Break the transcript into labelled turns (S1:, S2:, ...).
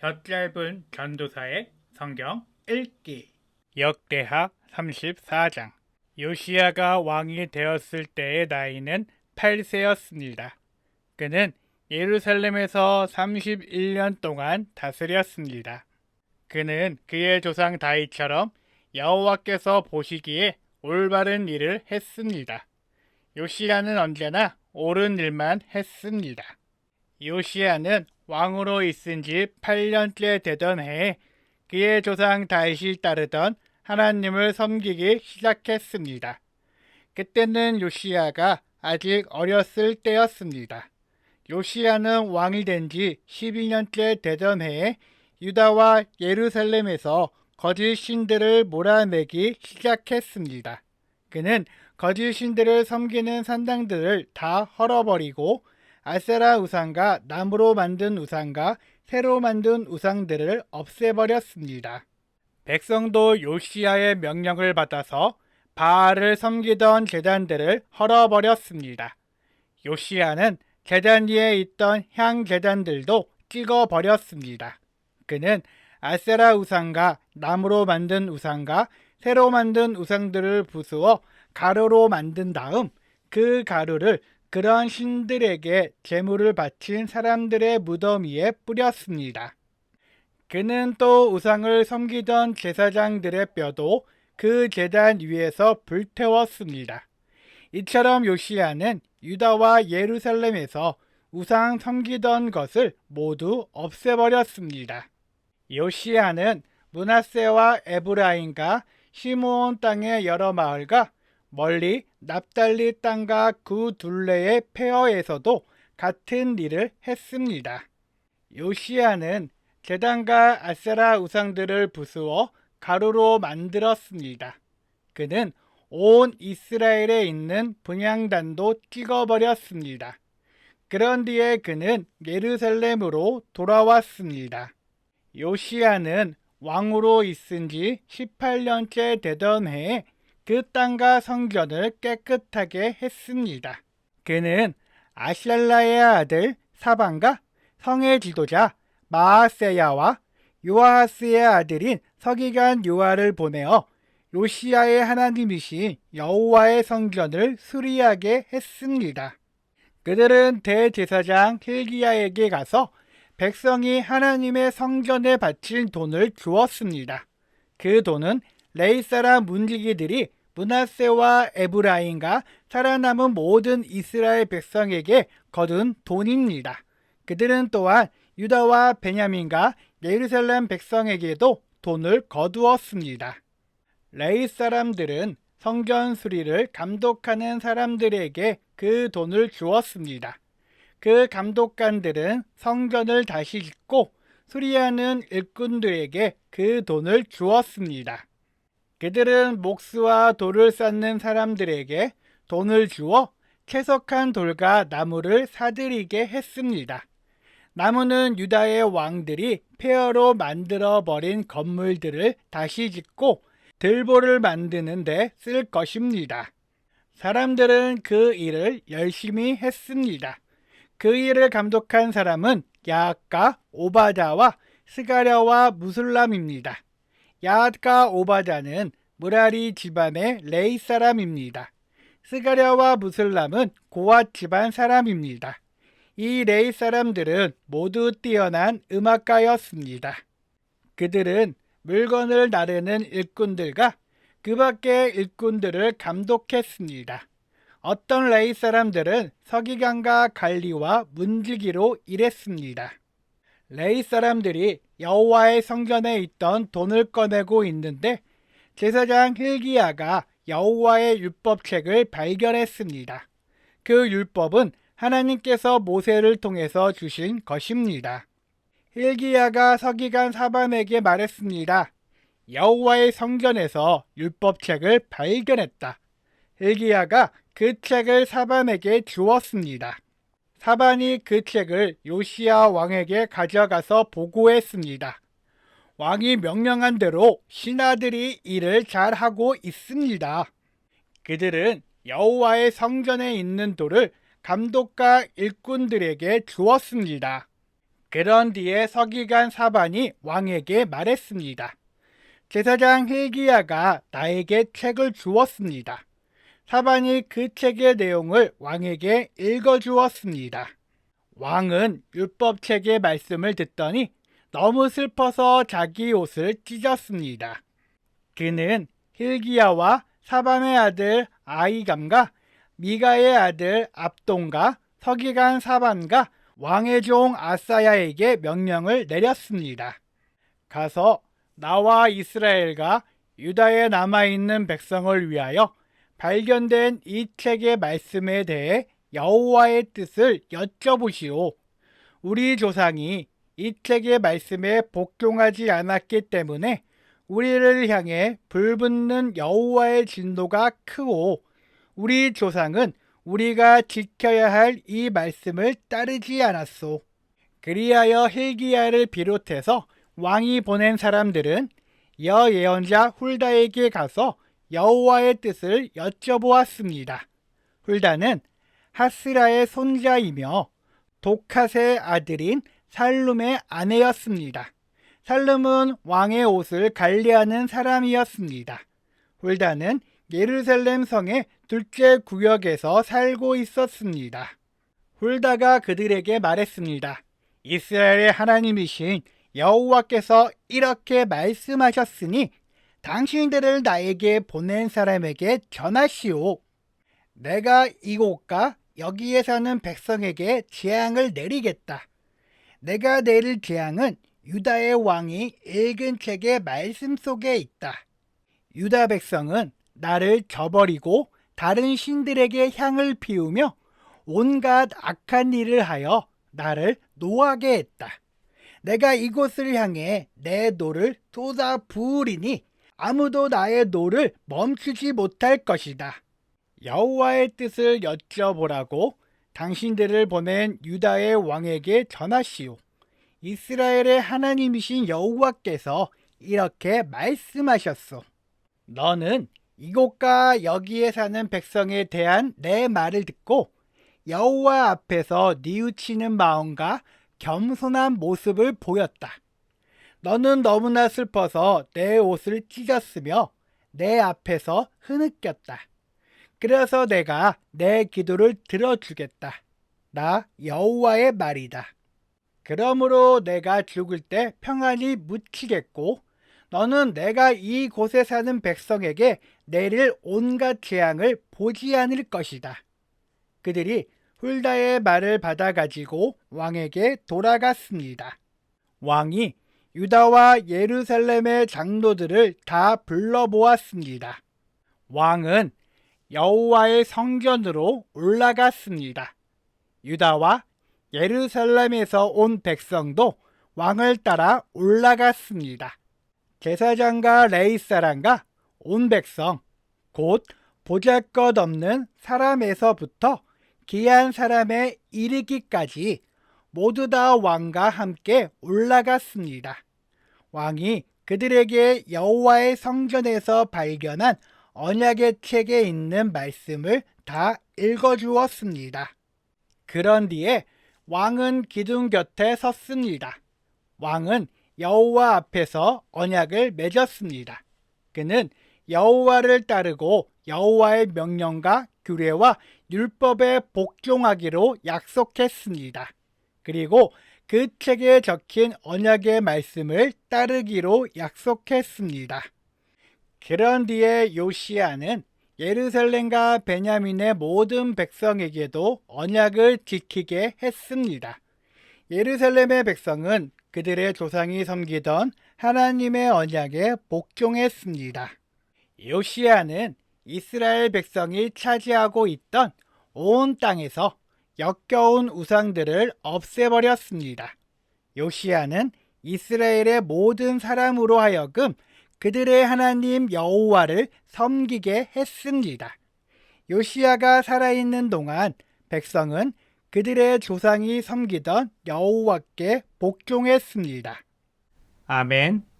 S1: 혀짧은 전도사의 성경 읽기. 역대하 34장. 요시야가 왕이 되었을 때의 나이는 8세였습니다. 그는 예루살렘에서 31년 동안 다스렸습니다. 그는 그의 조상 다윗처럼 여호와께서 보시기에 올바른 일을 했습니다. 요시야는 언제나 옳은 일만 했습니다. 요시야는 왕으로 있은 지 8년째 되던 해에 그의 조상 다윗이 따르던 하나님을 섬기기 시작했습니다. 그때는 요시야가 아직 어렸을 때였습니다. 요시야는 왕이 된 지 12년째 되던 해에 유다와 예루살렘에서 거짓 신들을 몰아내기 시작했습니다. 그는 거짓 신들을 섬기는 산당들을 다 헐어버리고 아세라 우상과 나무로 만든 우상과 새로 만든 우상들을 없애버렸습니다. 백성도 요시야의 명령을 받아서 바알을 섬기던 제단들을 헐어버렸습니다. 요시야는 제단 위에 있던 향 제단들도 찍어버렸습니다. 그는 아세라 우상과 나무로 만든 우상과 새로 만든 우상들을 부수어 가루로 만든 다음 그 가루를 그런 신들에게 제물을 바친 사람들의 무덤 위에 뿌렸습니다. 그는 또 우상을 섬기던 제사장들의 뼈도 그 제단 위에서 불태웠습니다. 이처럼 요시야는 유다와 예루살렘에서 우상 섬기던 것을 모두 없애버렸습니다. 요시야는 므낫세와 에브라임과 시므온 땅의 여러 마을과 멀리 납달리 땅과 그 둘레의 폐허에서도 같은 일을 했습니다. 요시야는 제단과 아세라 우상들을 부수어 가루로 만들었습니다. 그는 온 이스라엘에 있는 분향단도 찍어버렸습니다. 그런 뒤에 그는 예루살렘으로 돌아왔습니다. 요시야는 왕으로 있은 지 18년째 되던 해에 그 땅과 성전을 깨끗하게 했습니다. 그는 아샬라의 아들 사반과 성의 지도자 마아세야와 요아하스의 아들인 서기관 요아를 보내어 요시야의 하나님이신 여호와의 성전을 수리하게 했습니다. 그들은 대제사장 hil기야에게 가서 백성이 하나님의 성전에 바친 돈을 주었습니다. 그 돈은 레위 사람 문지기들이 므낫세와 에브라임과 살아남은 모든 이스라엘 백성에게 거둔 돈입니다. 그들은 또한 유다와 베냐민과 예루살렘 백성에게도 돈을 거두었습니다. 레위 사람들은 성전 수리를 감독하는 사람들에게 그 돈을 주었습니다. 그 감독관들은 성전을 다시 짓고 수리하는 일꾼들에게 그 돈을 주었습니다. 그들은 목수와 돌을 쌓는 사람들에게 돈을 주어 채석한 돌과 나무를 사들이게 했습니다. 나무는 유다의 왕들이 폐허로 만들어버린 건물들을 다시 짓고 들보를 만드는 데 쓸 것입니다. 사람들은 그 일을 열심히 했습니다. 그 일을 감독한 사람은 야앗과 오바다와 스가랴와 무술람입니다. 야앗과 오바다는 무라리 집안의 레위 사람입니다. 스가랴와 무술람은 고앗 집안 사람입니다. 이 레위 사람들은 모두 뛰어난 음악가였습니다. 그들은 물건을 나르는 일꾼들과 그 밖의 일꾼들을 감독했습니다. 어떤 레위 사람들은 서기관과 관리와 문지기로 일했습니다. 레위 사람들이 여호와의 성전에 있던 돈을 꺼내고 있는데 제사장 hil기야가 여호와의 율법책을 발견했습니다. 그 율법은 하나님께서 모세를 통해서 주신 것입니다. hil기야가 서기관 사반에게 말했습니다. 여호와의 성전에서 율법책을 발견했다. hil기야가 그 책을 사반에게 주었습니다. 사반이 그 책을 요시야 왕에게 가져가서 보고했습니다. 왕이 명령한 대로 신하들이 일을 잘하고 있습니다. 그들은 여호와의 성전에 있는 돌을 감독과 일꾼들에게 주었습니다. 그런 뒤에 서기관 사반이 왕에게 말했습니다. 제사장 hil기야가 나에게 책을 주었습니다. 사반이 그 책의 내용을 왕에게 읽어주었습니다. 왕은 율법책의 말씀을 듣더니 너무 슬퍼서 자기 옷을 찢었습니다. 그는 hil기야와 사반의 아들 아히감과 미가의 아들 압돈과 서기관 사반과 왕의 종 아사야에게 명령을 내렸습니다. 가서 나와 이스라엘과 유다에 남아있는 백성을 위하여 발견된 이 책의 말씀에 대해 여호와의 뜻을 여쭤보시오. 우리 조상이 이 책의 말씀에 복종하지 않았기 때문에 우리를 향해 불붙는 여호와의 진노가 크오. 우리 조상은 우리가 지켜야 할 이 말씀을 따르지 않았소. 그리하여 hil기야를 비롯해서 왕이 보낸 사람들은 여예언자 훌다에게 가서 여호와의 뜻을 여쭤보았습니다. 훌다는 하스라의 손자이며 독핫의 아들인 살룸의 아내였습니다. 살룸은 왕의 옷을 관리하는 사람이었습니다. 훌다는 예루살렘 성의 둘째 구역에서 살고 있었습니다. 훌다가 그들에게 말했습니다. 이스라엘의 하나님이신 여호와께서 이렇게 말씀하셨으니 당신들을 나에게 보낸 사람에게 전하시오. 내가 이곳과 여기에 사는 백성에게 재앙을 내리겠다. 내가 내릴 재앙은 유다의 왕이 읽은 책의 말씀 속에 있다. 유다 백성은 나를 저버리고 다른 신들에게 향을 피우며 온갖 악한 일을 하여 나를 노하게 했다. 내가 이곳을 향해 내 노를 쏟아 부으리니 아무도 나의 노를 멈추지 못할 것이다. 여호와의 뜻을 여쭤보라고 당신들을 보낸 유다의 왕에게 전하시오. 이스라엘의 하나님이신 여호와께서 이렇게 말씀하셨소. 너는 이곳과 여기에 사는 백성에 대한 내 말을 듣고 여호와 앞에서 뉘우치는 마음과 겸손한 모습을 보였다. 너는 너무나 슬퍼서 내 옷을 찢었으며 내 앞에서 흐느꼈다. 그래서 내가 내 기도를 들어주겠다. 나 여호와의 말이다. 그러므로 내가 죽을 때 평안히 묻히겠고 너는 내가 이곳에 사는 백성에게 내릴 온갖 재앙을 보지 않을 것이다. 그들이 훌다의 말을 받아가지고 왕에게 돌아갔습니다. 왕이 유다와 예루살렘의 장로들을 다 불러모았습니다. 왕은 여호와의 성전으로 올라갔습니다. 유다와 예루살렘에서 온 백성도 왕을 따라 올라갔습니다. 제사장과 레위 사람과 온 백성, 곧 보잘것없는 사람에서부터 귀한 사람에 이르기까지 모두 다 왕과 함께 올라갔습니다. 왕이 그들에게 여호와의 성전에서 발견한 언약의 책에 있는 말씀을 다 읽어주었습니다. 그런 뒤에 왕은 기둥 곁에 섰습니다. 왕은 여호와 앞에서 언약을 맺었습니다. 그는 여호와를 따르고 여호와의 명령과 규례와 율법에 복종하기로 약속했습니다. 그리고 그 책에 적힌 언약의 말씀을 따르기로 약속했습니다. 그런 뒤에 요시야는 예루살렘과 베냐민의 모든 백성에게도 언약을 지키게 했습니다. 예루살렘의 백성은 그들의 조상이 섬기던 하나님의 언약에 복종했습니다. 요시야는 이스라엘 백성이 차지하고 있던 온 땅에서 역겨운 우상들을 없애버렸습니다. 요시야는 이스라엘의 모든 사람으로 하여금 그들의 하나님 여호와를 섬기게 했습니다. 요시야가 살아있는 동안 백성은 그들의 조상이 섬기던 여호와께 복종했습니다.
S2: 아멘.